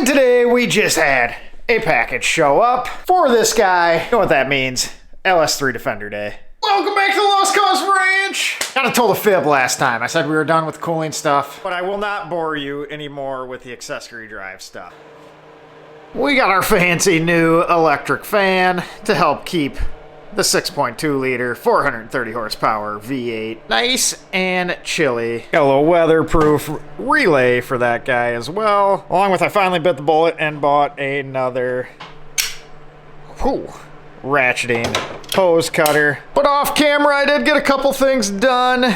And today we just had a package show up for this guy. You know what that means? LS3 Defender Day. Welcome back to the Lost Cause Ranch! Kinda told a fib last time. I said we were done with cooling stuff, but I will not bore you anymore with the accessory drive stuff. We got our fancy new electric fan to help keep the 6.2 liter, 430 horsepower V8 nice and chilly. Got a little weatherproof relay for that guy as well. Along with I finally bit the bullet and bought another ratcheting hose cutter. But off camera I did get a couple things done.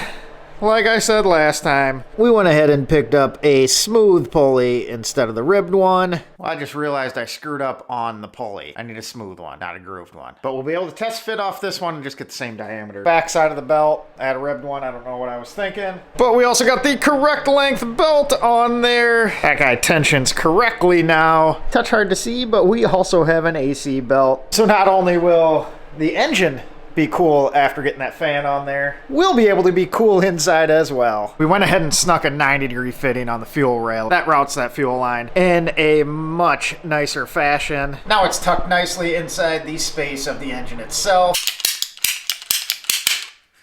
Like I said last time, we went ahead and picked up a smooth pulley instead of the ribbed one. Well, I just realized I screwed up on the pulley. I need a smooth one, not a grooved one. But we'll be able to test fit off this one and just get the same diameter. Back side of the belt, I had a ribbed one. I don't know what I was thinking. But we also got the correct length belt on there. That guy tensions correctly now. Touch hard to see, but we also have an AC belt. So not only will the engine be cool after getting that fan on there, we'll be able to be cool inside as well. We went ahead and snuck a 90-degree fitting on the fuel rail. That routes that fuel line in a much nicer fashion. Now it's tucked nicely inside the space of the engine itself.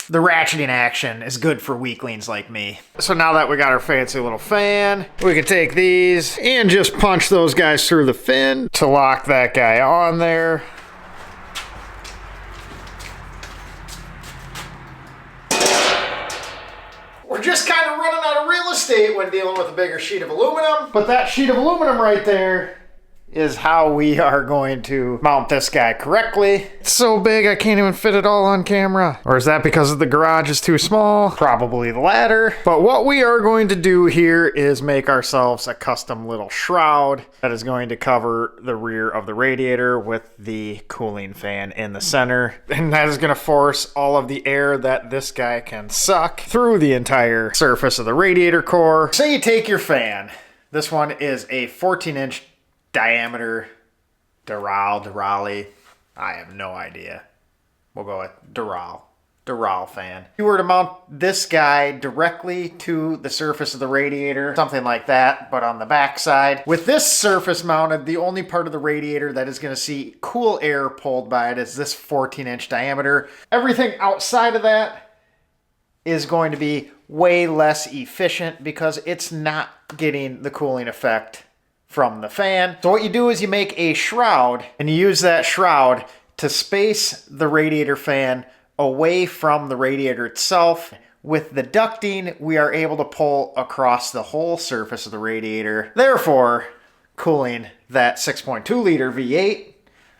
The ratcheting action is good for weaklings like me. So now that we got our fancy little fan, we can take these and just punch those guys through the fin to lock that guy on there. We're just kind of running out of real estate when dealing with a bigger sheet of aluminum, but that sheet of aluminum right there is how we are going to mount this guy correctly. It's so big I can't even fit it all on camera. Or is that because the garage is too small? Probably the latter. But what we are going to do here is make ourselves a custom little shroud that is going to cover the rear of the radiator with the cooling fan in the center. And that is going to force all of the air that this guy can suck through the entire surface of the radiator core. So you take your fan. This one is a 14-inch diameter Durali. I have no idea. We'll go with Dural fan. If you were to mount this guy directly to the surface of the radiator, something like that, but on the back side. With this surface mounted, the only part of the radiator that is going to see cool air pulled by it is this 14-inch diameter. Everything outside of that is going to be way less efficient because it's not getting the cooling effect from the fan. So what you do is you make a shroud and you use that shroud to space the radiator fan away from the radiator itself. With the ducting, we are able to pull across the whole surface of the radiator, therefore cooling that 6.2 liter V8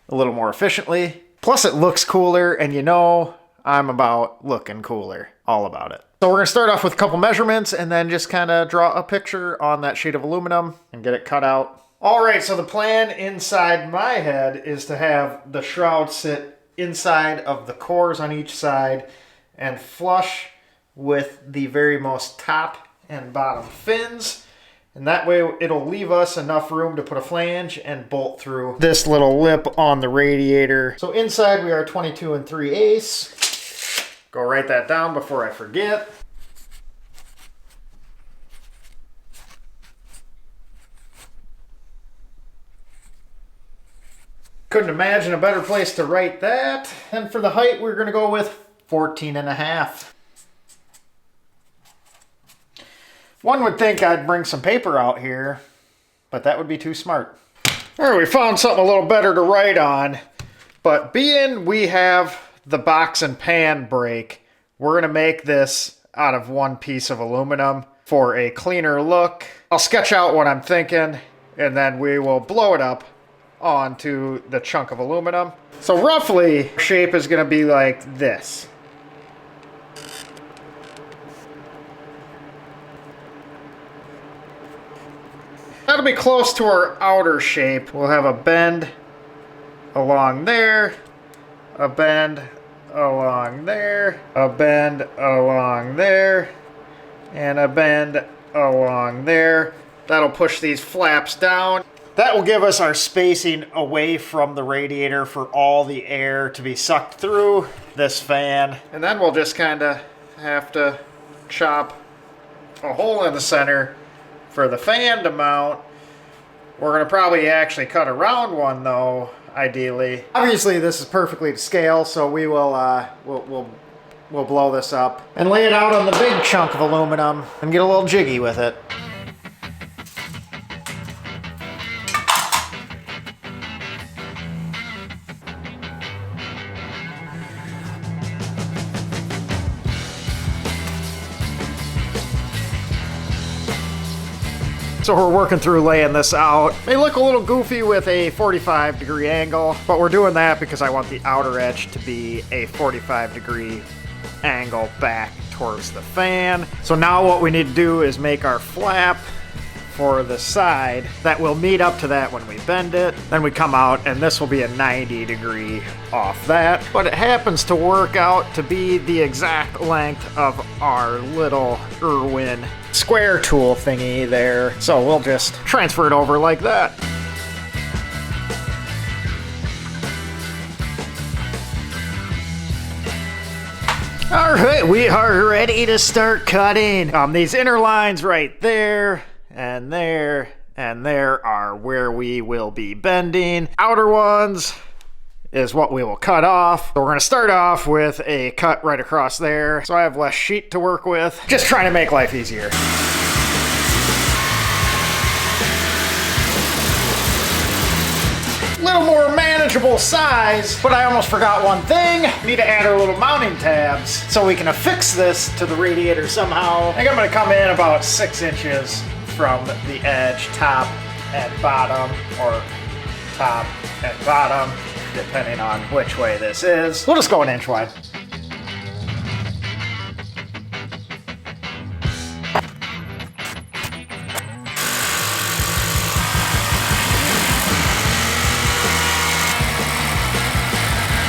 a little more efficiently. Plus it looks cooler, and you know I'm about looking cooler, all about it. So we're gonna start off with a couple measurements and then just kind of draw a picture on that sheet of aluminum and get it cut out. All right, so the plan inside my head is to have the shroud sit inside of the cores on each side and flush with the very most top and bottom fins. And that way it'll leave us enough room to put a flange and bolt through this little lip on the radiator. So inside we are 22 3/8. Go write that down before I forget. Couldn't imagine a better place to write that. And for the height, we're going to go with 14.5. One would think I'd bring some paper out here, but that would be too smart. All right, we found something a little better to write on. But being we have the box and pan brake, we're going to make this out of one piece of aluminum for a cleaner look. I'll sketch out what I'm thinking, and then we will blow it up onto the chunk of aluminum. So roughly, shape is going to be like this. That'll be close to our outer shape. We'll have a bend along there, a bend along there, a bend along there, and a bend along there. That'll push these flaps down. That will give us our spacing away from the radiator for all the air to be sucked through this fan. And then we'll just kind of have to chop a hole in the center for the fan to mount. We're gonna probably actually cut a round one though, ideally. Obviously this is perfectly to scale, so we will we'll blow this up and lay it out on the big chunk of aluminum and get a little jiggy with it. So we're working through laying this out. May look a little goofy with a 45-degree angle, but we're doing that because I want the outer edge to be a 45-degree angle back towards the fan. So now what we need to do is make our flap for the side that will meet up to that when we bend it. Then we come out and this will be a 90-degree off that. But it happens to work out to be the exact length of our little Irwin square tool thingy there. So we'll just transfer it over like that. All right, we are ready to start cutting. These inner lines right there and there and there are where we will be bending. Outer ones is what we will cut off. So we're gonna start off with a cut right across there, so I have less sheet to work with. Just trying to make life easier. Little more manageable size, but I almost forgot one thing. Need to add our little mounting tabs so we can affix this to the radiator somehow. I think I'm gonna come in about 6 inches from the edge, top and bottom, or top and bottom, depending on which way this is. We'll just go an inch wide.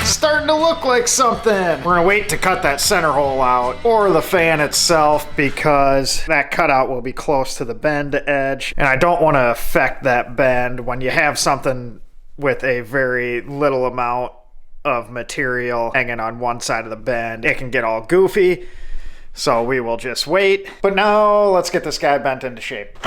Starting to look like something. We're gonna wait to cut that center hole out, or the fan itself, because that cutout will be close to the bend edge, and I don't want to affect that bend when you have something with a very little amount of material hanging on one side of the bend. It can get all goofy, so we will just wait. But now let's get this guy bent into shape.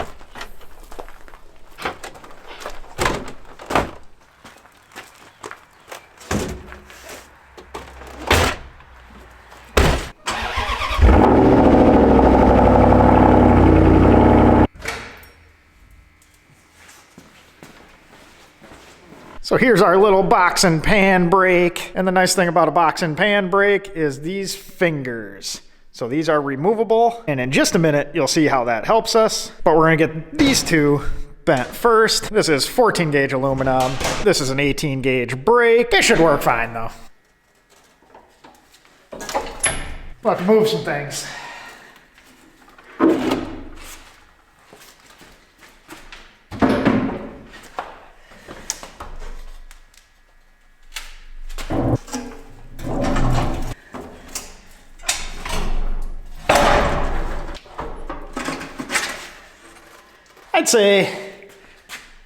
So here's our little box and pan brake. And the nice thing about a box and pan brake is these fingers. So these are removable. And in just a minute, you'll see how that helps us. But we're gonna get these two bent first. This is 14 gauge aluminum. This is an 18 gauge brake. It should work fine though. We'll have to move some things. I'd say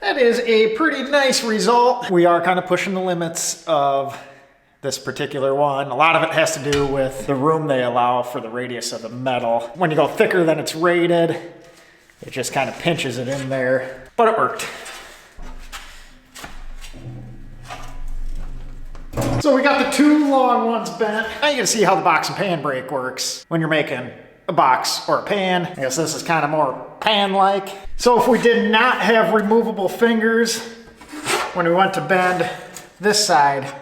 that is a pretty nice result. We are kind of pushing the limits of this particular one. A lot of it has to do with the room they allow for the radius of the metal. When you go thicker than it's rated, it just kind of pinches it in there, but it worked. So we got the two long ones bent. Now you can see how the box and pan brake works when you're making a box or a pan. I guess this is kind of more pan-like. So if we did not have removable fingers, when we went to bend this side,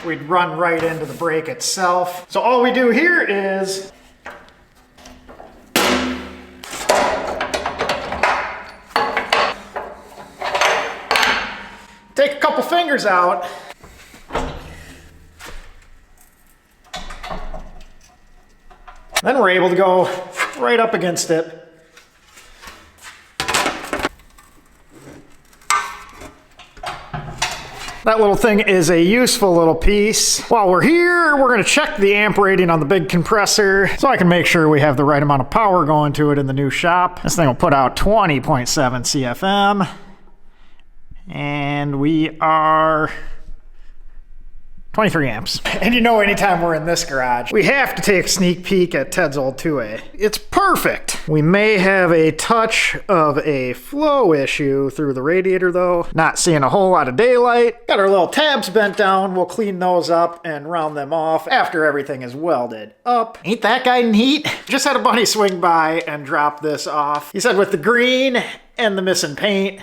we'd run right into the brake itself. So all we do here is take a couple fingers out, then we're able to go right up against it. That little thing is a useful little piece. While we're here, we're gonna check the amp rating on the big compressor so I can make sure we have the right amount of power going to it in the new shop. This thing will put out 20.7 CFM. And we are 23 amps. And you know, anytime we're in this garage, we have to take a sneak peek at Ted's old 2A. It's perfect. We may have a touch of a flow issue through the radiator though. Not seeing a whole lot of daylight. Got our little tabs bent down. We'll clean those up and round them off after everything is welded up. Ain't that guy neat? Just had a buddy swing by and drop this off. He said with the green and the missing paint,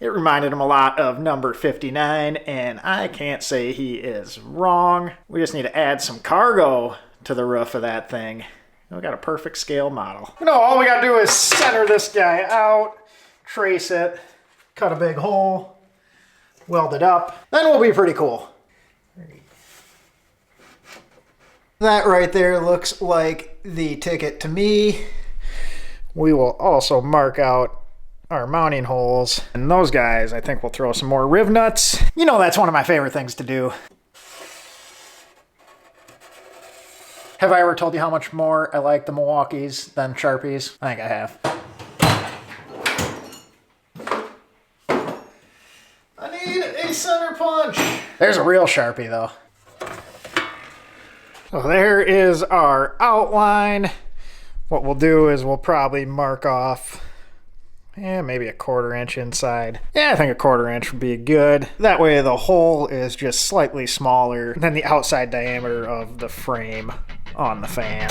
it reminded him a lot of number 59, and I can't say he is wrong. We just need to add some cargo to the roof of that thing. We got a perfect scale model. You know, all we gotta do is center this guy out, trace it, cut a big hole, weld it up. Then we'll be pretty cool. That right there looks like the ticket to me. We will also mark out our mounting holes. And those guys, I think we'll throw some more riv nuts. You know, that's one of my favorite things to do. Have I ever told you how much more I like the Milwaukees than Sharpies? I think I have. I need a center punch. There's a real Sharpie though. So there is our outline. What we'll do is we'll probably mark off maybe a 1/4 inch inside. Yeah, I think a 1/4 inch would be good. That way the hole is just slightly smaller than the outside diameter of the frame on the fan.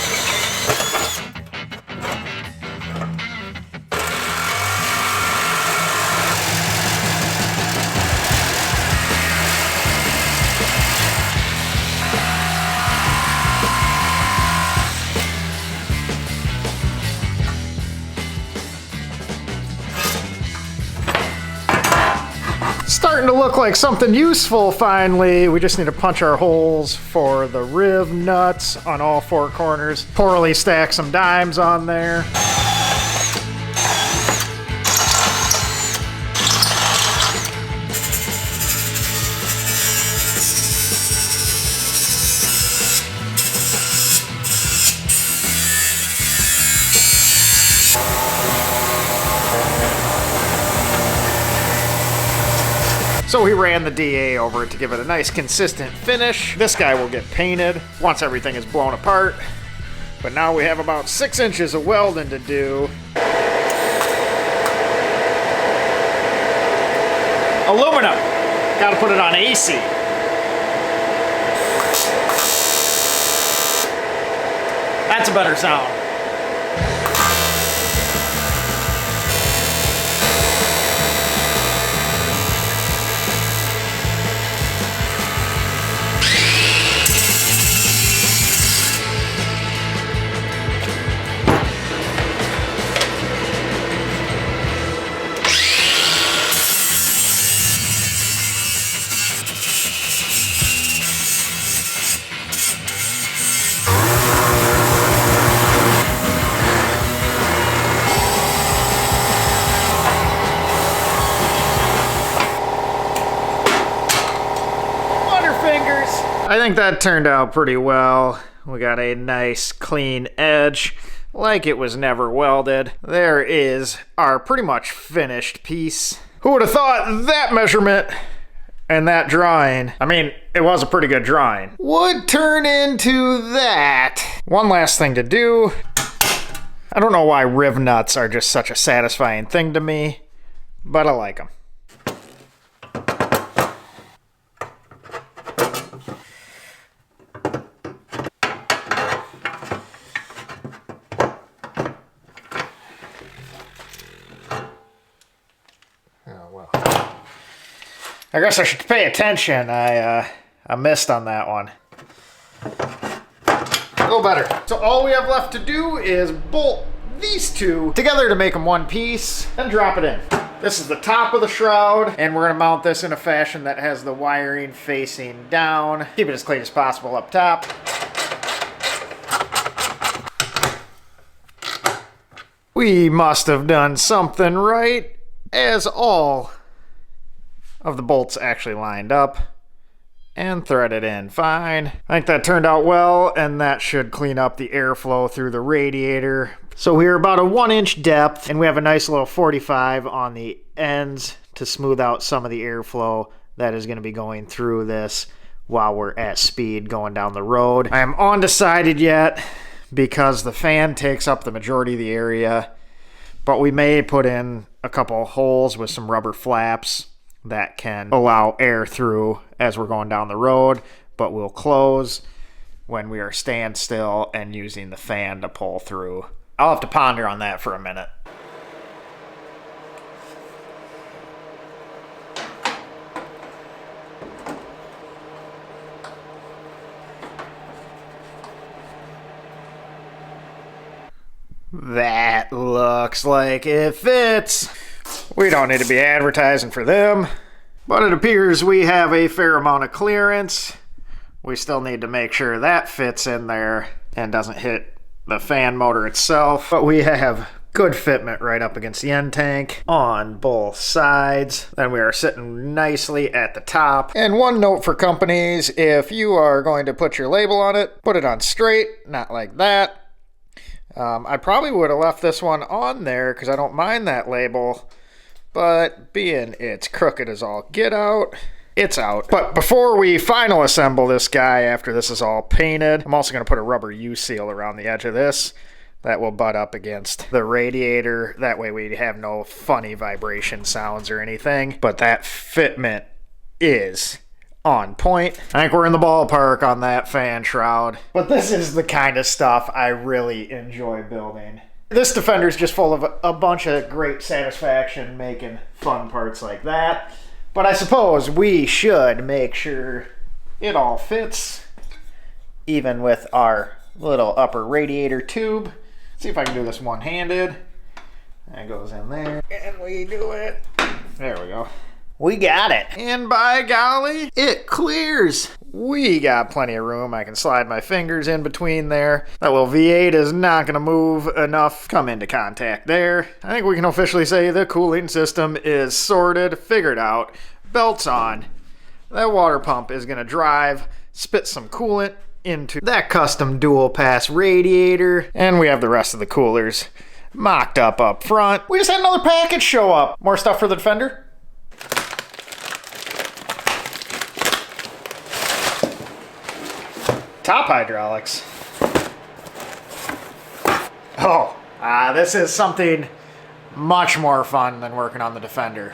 Starting to look like something useful finally. We just need to punch our holes for the riv nuts on all 4 corners. Poorly stack some dimes on there. So we ran the DA over it to give it a nice consistent finish. This guy will get painted once everything is blown apart. But now we have about 6 inches of welding to do. Aluminum. Gotta put it on AC. That's a better sound. I think that turned out pretty well. We got a nice clean edge, like it was never welded. There is our pretty much finished piece. Who would have thought that measurement and that drawing, I mean, it was a pretty good drawing, would turn into that. One last thing to do. I don't know why riv nuts are just such a satisfying thing to me, but I like them. I guess I should pay attention. I missed on that one. A little better. So all we have left to do is bolt these two together to make them one piece and drop it in. This is the top of the shroud, and we're gonna mount this in a fashion that has the wiring facing down. Keep it as clean as possible up top. We must have done something right, as all of the bolts actually lined up and threaded in fine. I think that turned out well, and that should clean up the airflow through the radiator. So we're about a 1-inch depth, and we have a nice little 45 on the ends to smooth out some of the airflow that is going to be going through this while we're at speed going down the road. I am undecided yet because the fan takes up the majority of the area, but we may put in a couple holes with some rubber flaps that can allow air through as we're going down the road, but we'll close when we are staying still and using the fan to pull through. I'll have to ponder on that for a minute. That looks like it fits. We don't need to be advertising for them, but it appears we have a fair amount of clearance. We still need to make sure that fits in there and doesn't hit the fan motor itself, but we have good fitment right up against the end tank on both sides. Then we are sitting nicely at the top. And one note for companies, if you are going to put your label on it, put it on straight, not like that. I probably would have left this one on there because I don't mind that label, but being it's crooked as all get out, it's out. But before we final assemble this guy after this is all painted, I'm also going to put a rubber U-seal around the edge of this that will butt up against the radiator. That way we have no funny vibration sounds or anything, but that fitment is on point. I think we're in the ballpark on that fan shroud. But this is the kind of stuff I really enjoy building. This Defender is just full of a bunch of great satisfaction making fun parts like that. But I suppose we should make sure it all fits, even with our little upper radiator tube. See if I can do this one-handed. That goes in there. And we do it. There we go. We got it. And by golly, it clears. We got plenty of room. I can slide my fingers in between there. That little V8 is not going to move enough. Come into contact there. I think we can officially say the cooling system is sorted, figured out, belts on. That water pump is going to drive, spit some coolant into that custom dual pass radiator. And we have the rest of the coolers mocked up front. We just had another package show up. More stuff for the Defender. Top hydraulics. Oh, this is something much more fun than working on the Defender.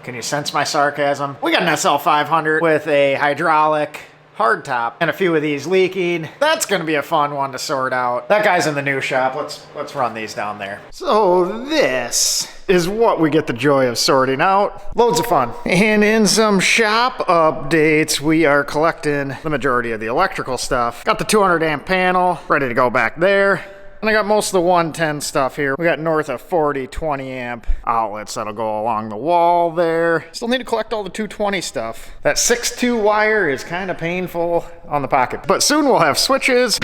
Can you sense my sarcasm? We got an SL500 with a hydraulic hardtop and a few of these leaking. That's gonna be a fun one to sort out. That guy's in the new shop. Let's run these down there. So this is what we get the joy of sorting out. Loads of fun. And in some shop updates, we are collecting the majority of the electrical stuff. Got the 200 amp panel ready to go back there. And I got most of the 110 stuff here. We got north of 40 20 amp outlets that'll go along the wall there. Still need to collect all the 220 stuff. That 6.2 wire is kind of painful on the pocket, but soon we'll have switches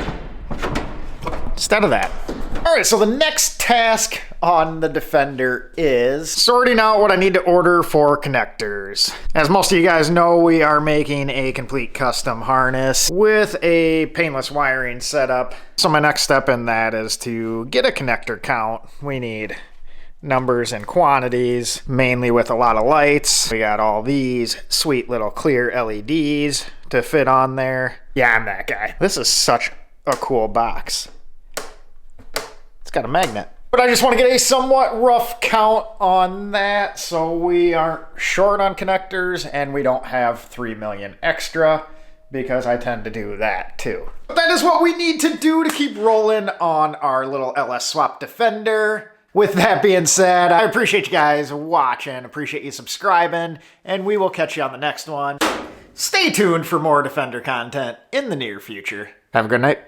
instead of that. All right, so the next task on the Defender is sorting out what I need to order for connectors. As most of you guys know, we are making a complete custom harness with a painless wiring setup. So my next step in that is to get a connector count. We need numbers and quantities, mainly with a lot of lights. We got all these sweet little clear LEDs to fit on there. Yeah, I'm that guy. This is such a cool box. Got a magnet. But I just want to get a somewhat rough count on that so we aren't short on connectors and we don't have 3 million extra, because I tend to do that too. But that is what we need to do to keep rolling on our little LS Swap Defender. With that being said, I appreciate you guys watching, appreciate you subscribing, and we will catch you on the next one. Stay tuned for more Defender content in the near future. Have a good night.